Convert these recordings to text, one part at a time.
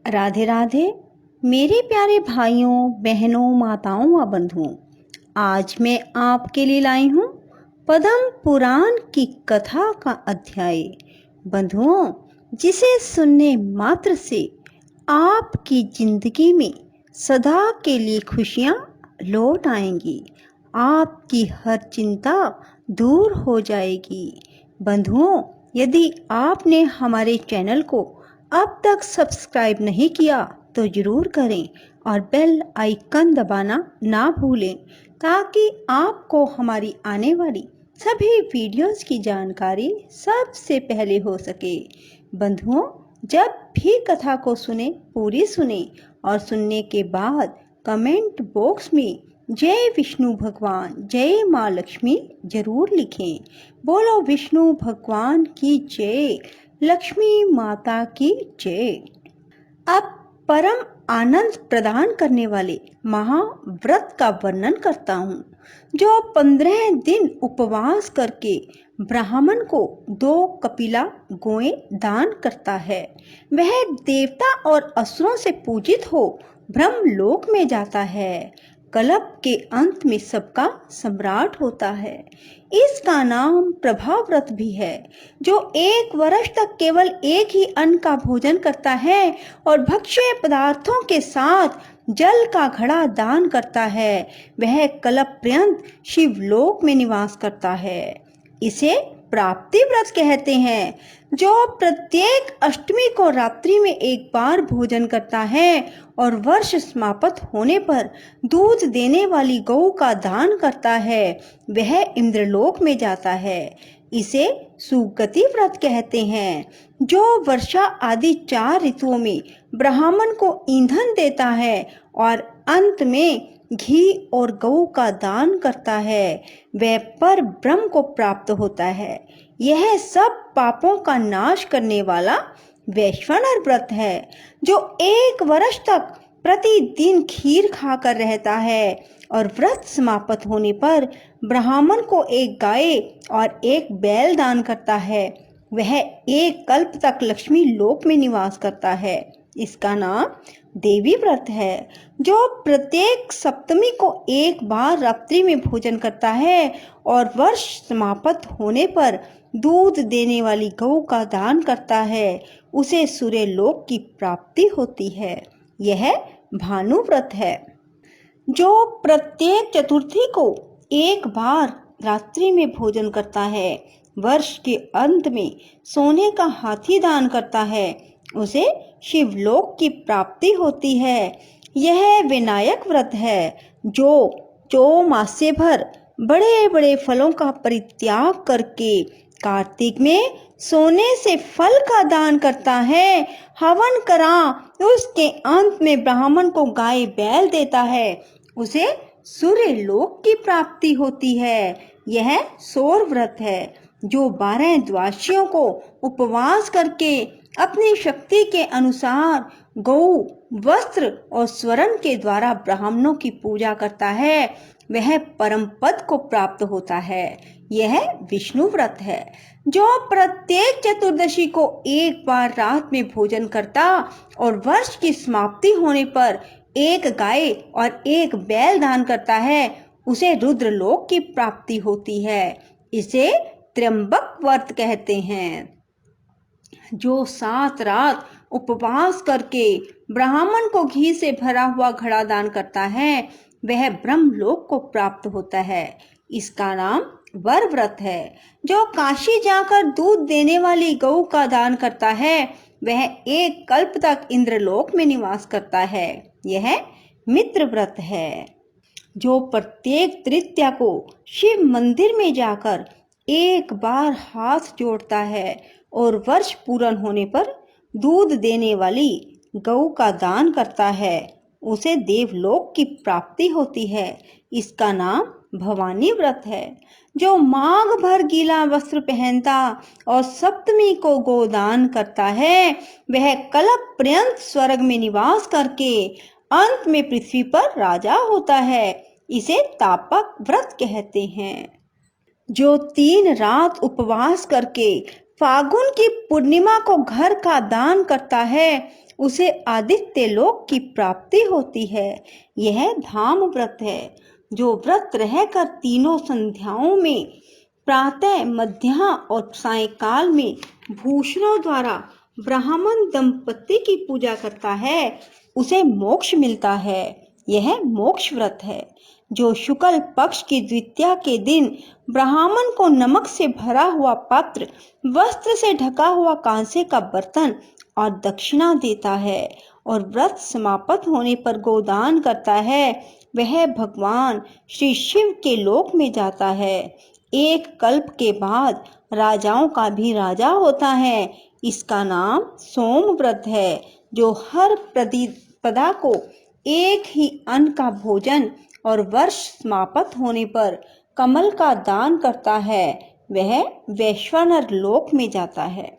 राधे राधे मेरे प्यारे भाइयों बहनों माताओं व बंधुओं। आज मैं आपके लिए लाई हूँ पद्म पुराण की कथा का अध्याय। बंधुओं, जिसे सुनने मात्र से आपकी जिंदगी में सदा के लिए खुशियाँ लौट आएंगी, आपकी हर चिंता दूर हो जाएगी। बंधुओं, यदि आपने हमारे चैनल को अब तक सब्सक्राइब नहीं किया तो ज़रूर करें और बेल आइकन दबाना ना भूलें, ताकि आपको हमारी आने वाली सभी वीडियोस की जानकारी सबसे पहले हो सके। बंधुओं, जब भी कथा को सुने पूरी सुने और सुनने के बाद कमेंट बॉक्स में जय विष्णु भगवान जय माँ लक्ष्मी जरूर लिखें। बोलो विष्णु भगवान की जय, लक्ष्मी माता की जय। अब परम आनंद प्रदान करने वाले महाव्रत का वर्णन करता हूँ, जो 15 दिन उपवास करके ब्राह्मण को 2 कपिला गोएं दान करता है, वह देवता और असुरों से पूजित हो ब्रह्मलोक में जाता है, कल्प के अंत में सबका सम्राट होता है। इसका नाम प्रभाव्रत भी है। जो 1 वर्ष तक केवल एक ही अन्न का भोजन करता है और भक्ष्य पदार्थों के साथ जल का घड़ा दान करता है, वह कल्प पर्यंत शिवलोक में निवास करता है। इसे प्राप्ति व्रत कहते हैं। जो प्रत्येक अष्टमी को रात्रि में एक बार भोजन करता है और वर्ष समाप्त होने पर दूध देने वाली गौ का दान करता है, वह इंद्रलोक में जाता है। इसे सुगति व्रत कहते हैं। जो वर्षा आदि 4 ऋतुओं में ब्राह्मण को ईंधन देता है और अंत में घी और गौ का दान करता है, वह पर ब्रह्म को प्राप्त होता है। यह सब पापों का नाश करने वाला वैश्वानर व्रत है। जो 1 वर्ष तक प्रतिदिन खीर खाकर रहता है और व्रत समाप्त होने पर ब्राह्मण को 1 गाय और 1 बैल दान करता है, वह 1 कल्प तक लक्ष्मी लोक में निवास करता है। इसका नाम देवी व्रत है। जो प्रत्येक सप्तमी को 1 बार रात्रि में भोजन करता है और वर्ष समाप्त होने पर दूध देने वाली गौ का दान करता है, उसे सूर्य लोक की प्राप्ति होती है। यह भानु व्रत है। जो प्रत्येक चतुर्थी को 1 बार रात्रि में भोजन करता है, वर्ष के अंत में सोने का हाथी दान करता है, उसे शिवलोक की प्राप्ति होती है। यह विनायक व्रत है। जो चौमासे भर बड़े बड़े फलों का परित्याग करके कार्तिक में सोने से फल का दान करता है, हवन करा उसके अंत में ब्राह्मण को गाय बैल देता है, उसे सूर्य लोक की प्राप्ति होती है। यह सौर व्रत है। जो 12 द्वादशियों को उपवास करके अपनी शक्ति के अनुसार गौ, वस्त्र और स्वर्ण के द्वारा ब्राह्मणों की पूजा करता है, वह परम पद को प्राप्त होता है। यह विष्णु व्रत है। जो प्रत्येक चतुर्दशी को 1 बार रात में भोजन करता और वर्ष की समाप्ति होने पर 1 गाय और 1 बैल दान करता है, उसे रुद्रलोक की प्राप्ति होती है। इसे त्र्यंबक व्रत कहते हैं। जो 7 रात उपवास करके ब्राह्मण को घी से भरा हुआ घड़ा दान करता है, वह ब्रह्मलोक को प्राप्त होता है। इसका नाम वर व्रत है। जो काशी जाकर दूध देने वाली गौ का दान करता है, वह 1 कल्प तक इंद्रलोक में निवास करता है। यह मित्र व्रत है। जो प्रत्येक तृतीया को शिव मंदिर में जाकर 1 बार हाथ जोड़ता है और वर्ष पूर्ण होने पर दूध देने वाली गौ का दान करता है, उसे देवलोक की प्राप्ति होती है। इसका नाम भवानी व्रत है। जो माघ भर गीला वस्त्र पहनता और सप्तमी को गोदान करता है, वह कल्प पर्यंत स्वर्ग में निवास करके अंत में पृथ्वी पर राजा होता है। इसे तापक व्रत कहते हैं। जो 3 रात उपवास करके फागुन की पूर्णिमा को घर का दान करता है, उसे आदित्य लोक की प्राप्ति होती है। यह धाम व्रत है। जो व्रत रहकर तीनों संध्याओं में प्रातः, मध्याह्न और सायंकाल में भूषणों द्वारा ब्राह्मण दंपति की पूजा करता है, उसे मोक्ष मिलता है। यह मोक्ष व्रत है। जो शुक्ल पक्ष की द्वितीया के दिन ब्राह्मण को नमक से भरा हुआ पात्र, वस्त्र से ढका हुआ कांसे का बर्तन और दक्षिणा देता है और व्रत समाप्त होने पर गोदान करता है, वह भगवान श्री शिव के लोक में जाता है। एक कल्प के बाद राजाओं का भी राजा होता है। इसका नाम सोम व्रत है। जो हर प्रतिपदा को एक ही अन्न का भोजन और वर्ष समाप्त होने पर कमल का दान करता है, वह वैश्वानर लोक में जाता है।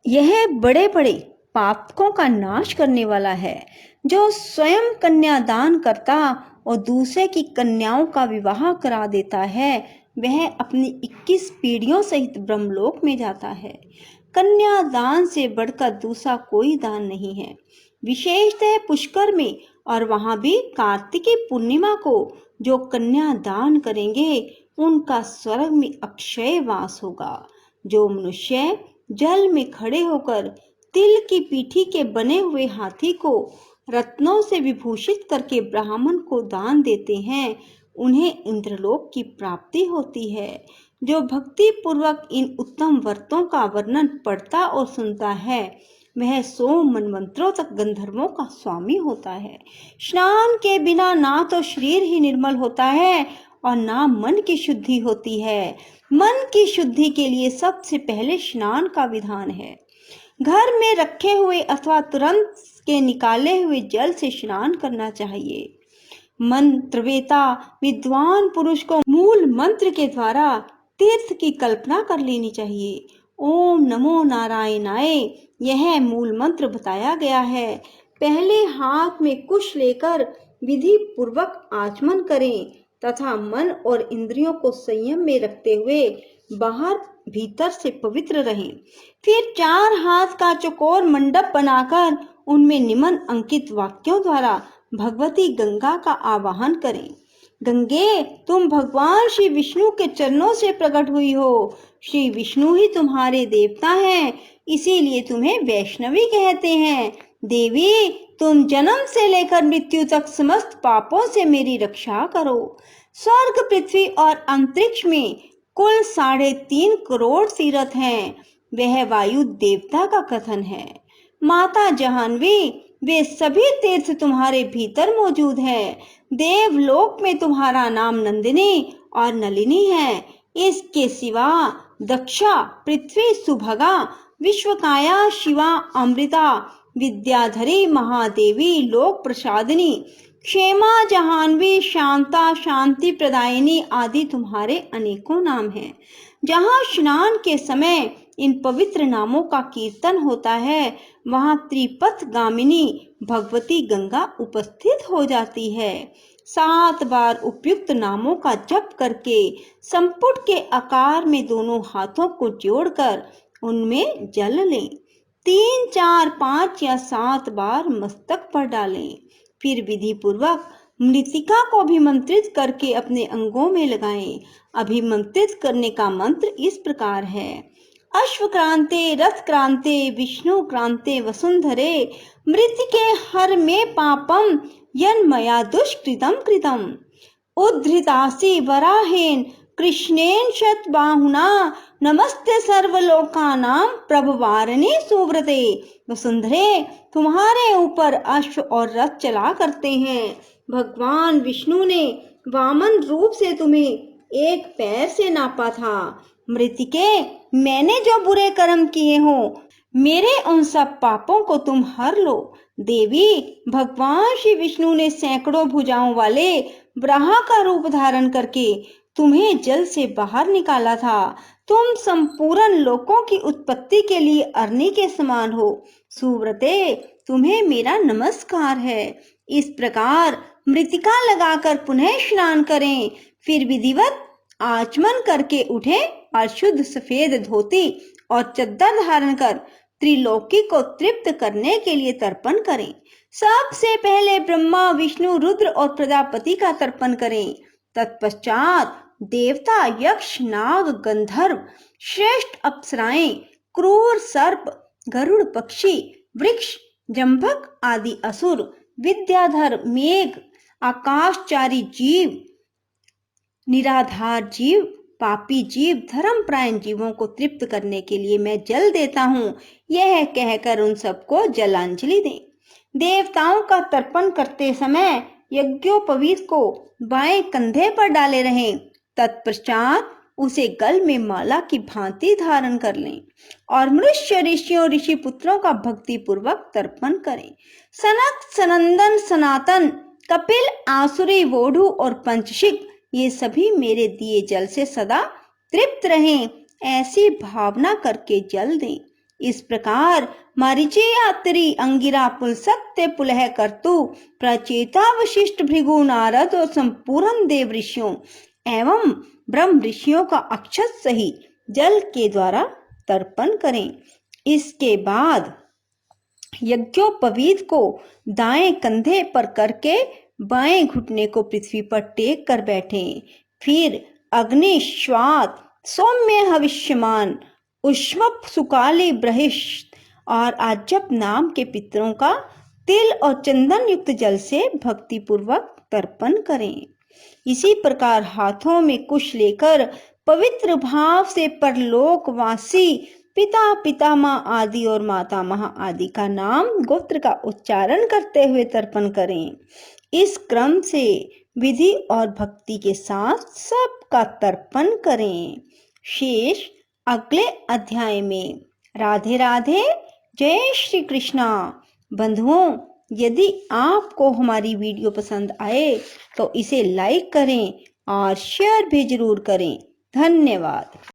यह बड़े बड़े पापों का नाश करने वाला है। जो स्वयं कन्यादान करता और दूसरे की कन्याओं का विवाह करा देता है, वह अपनी 21 पीढ़ियों सहित ब्रह्मलोक में जाता है। कन्यादान से बढ़कर दूसरा कोई दान नहीं है। विशेषतः पुष्कर में और वहां भी कार्तिकी पूर्णिमा को जो कन्या दान करेंगे, उनका स्वर्ग में अक्षय वास होगा। जो मनुष्य जल में खड़े होकर तिल की पीठी के बने हुए हाथी को रत्नों से विभूषित करके ब्राह्मण को दान देते हैं, उन्हें इंद्रलोक की प्राप्ति होती है। जो भक्ति पूर्वक इन उत्तम व्रतों का वर्णन पढ़ता और सुनता है, वह 100 मनवंतरों तक गंधर्वों का स्वामी होता है। स्नान के बिना ना तो शरीर ही निर्मल होता है और ना मन की शुद्धि होती है। मन की शुद्धि के लिए सबसे पहले स्नान का विधान है। घर में रखे हुए अथवा तुरंत के निकाले हुए जल से स्नान करना चाहिए। मंत्रवेता विद्वान पुरुष को मूल मंत्र के द्वारा तीर्थ की कल्पना कर लेनी चाहिए। ओम नमो नारायणाय, यह मूल मंत्र बताया गया है। पहले हाथ में कुश लेकर विधि पूर्वक आचमन करें तथा मन और इंद्रियों को संयम में रखते हुए बाहर भीतर से पवित्र रहें। फिर 4 हाथ का चौकोर मंडप बनाकर उनमें निमन अंकित वाक्यों द्वारा भगवती गंगा का आवाहन करें। गंगे, तुम भगवान श्री विष्णु के चरणों से प्रकट हुई हो। श्री विष्णु ही तुम्हारे देवता हैं, इसीलिए तुम्हें वैष्णवी कहते हैं। देवी, तुम जन्म से लेकर मृत्यु तक समस्त पापों से मेरी रक्षा करो। स्वर्ग, पृथ्वी और अंतरिक्ष में कुल 3.5 करोड़ तीर्थ हैं। वह वायु देवता का कथन है। माता जाह्नवी, वे सभी तीर्थ तुम्हारे भीतर मौजूद हैं। देवलोक में तुम्हारा नाम नंदिनी और नलिनी है। इसके सिवा दक्षा, पृथ्वी सुभगा, विश्वकाया, शिवा, अमृता, विद्याधरी, महादेवी, लोक प्रसादिनी, क्षेमा, जाह्नवी, शांता, शांति प्रदायिनी आदि तुम्हारे अनेकों नाम हैं। जहाँ स्नान के समय इन पवित्र नामों का कीर्तन होता है, वहाँ त्रिपथ गामिनी भगवती गंगा उपस्थित हो जाती है। 7 बार उपयुक्त नामों का जप करके संपुट के आकार में दोनों हाथों को जोड़कर उनमें जल लें। 3, 4, 5 या 7 बार मस्तक पर डालें। फिर विधि पूर्वक मृतिका को अभिमंत्रित करके अपने अंगों में लगाएं। अभिमंत्रित करने का मंत्र इस प्रकार है। अश्वक्रांते, रथक्रांते, विष्णु क्रांते, वसुंधरे, मृतिके हर में पापम यन्मया दुष्कृतम कृतम। उद्धृतासि वराहेन कृष्णेन शतबाहुना, नमस्ते सर्वलोकानां प्रभवारिणे सुव्रते। वसुंधरे, तुम्हारे ऊपर अश्व और रथ चला करते हैं। भगवान विष्णु ने वामन रूप से तुम्हें एक पैर से नापा था। मृतिके, मैंने जो बुरे कर्म किए हो, मेरे उन सब पापों को तुम हर लो। देवी, भगवान श्री विष्णु ने सैकड़ों भुजाओं वाले वराह का रूप धारण करके तुम्हें जल से बाहर निकाला था। तुम संपूर्ण लोकों की उत्पत्ति के लिए अग्नि के समान हो। सुव्रते, तुम्हें मेरा नमस्कार है। इस प्रकार मृतिका लगाकर पुनः स्नान करें। फिर विधिवत आचमन करके उठे और शुद्ध सफेद धोती और चद्दर धारण कर त्रिलोकी को तृप्त करने के लिए तर्पण करें। सबसे पहले ब्रह्मा, विष्णु, रुद्र और प्रजापति का तर्पण करें। तत्पश्चात देवता, यक्ष, नाग, गंधर्व, श्रेष्ठ अप्सराएं, क्रूर सर्प, गरुड़ पक्षी, वृक्ष, जंभक आदि असुर, विद्याधर, मेघ, आकाशचारी जीव, निराधार जीव, पापी जीव, धर्मपरायण जीवों को तृप्त करने के लिए मैं जल देता हूँ, यह कहकर उन सबको जलांजलि दें। देवताओं का तर्पण करते समय यज्ञोपवीत को बाएं कंधे पर डाले रहें। तत्पश्चात उसे गल में माला की भांति धारण कर लें और मनुष्य, ऋषियों, ऋषि पुत्रों का भक्ति पूर्वक तर्पण करें। सनक, सनंदन, सनातन, कपिल, आसुरी, वोढु और पंचशिख ये सभी मेरे दिए जल से सदा तृप्त रहें, ऐसी भावना करके जल दें। इस प्रकार मरीचि, अत्रि, अंगिरा, पुलस्त्य, पुलह, कर्तु, प्रचेता, वशिष्ठ, भृगु, नारद और संपूर्ण देव ऋषियों एवं ब्रह्म ऋषियों का अक्षत सहित जल के द्वारा तर्पण करें। इसके बाद यज्ञोपवीत को दाएं कंधे पर करके बाएं घुटने को पृथ्वी पर टेक कर बैठें। फिर अग्नि, श्वात, सौम्य, हविष्यमान, उष्मप, सुकाली, बृहस्पति और आज्यप नाम के पितरों का तिल और चंदन युक्त जल से भक्ति पूर्वक तर्पण करें। इसी प्रकार हाथों में कुश लेकर पवित्र भाव से परलोकवासी पिता, पितामह आदि और मातामह आदि का नाम, गोत्र का उच्चारण करते हुए तर्पण करें। इस क्रम से विधि और भक्ति के साथ सबका तर्पण करें। शेष अगले अध्याय में। राधे राधे, जय श्री कृष्णा। बंधुओं, यदि आपको हमारी वीडियो पसंद आए तो इसे लाइक करें और शेयर भी जरूर करें। धन्यवाद।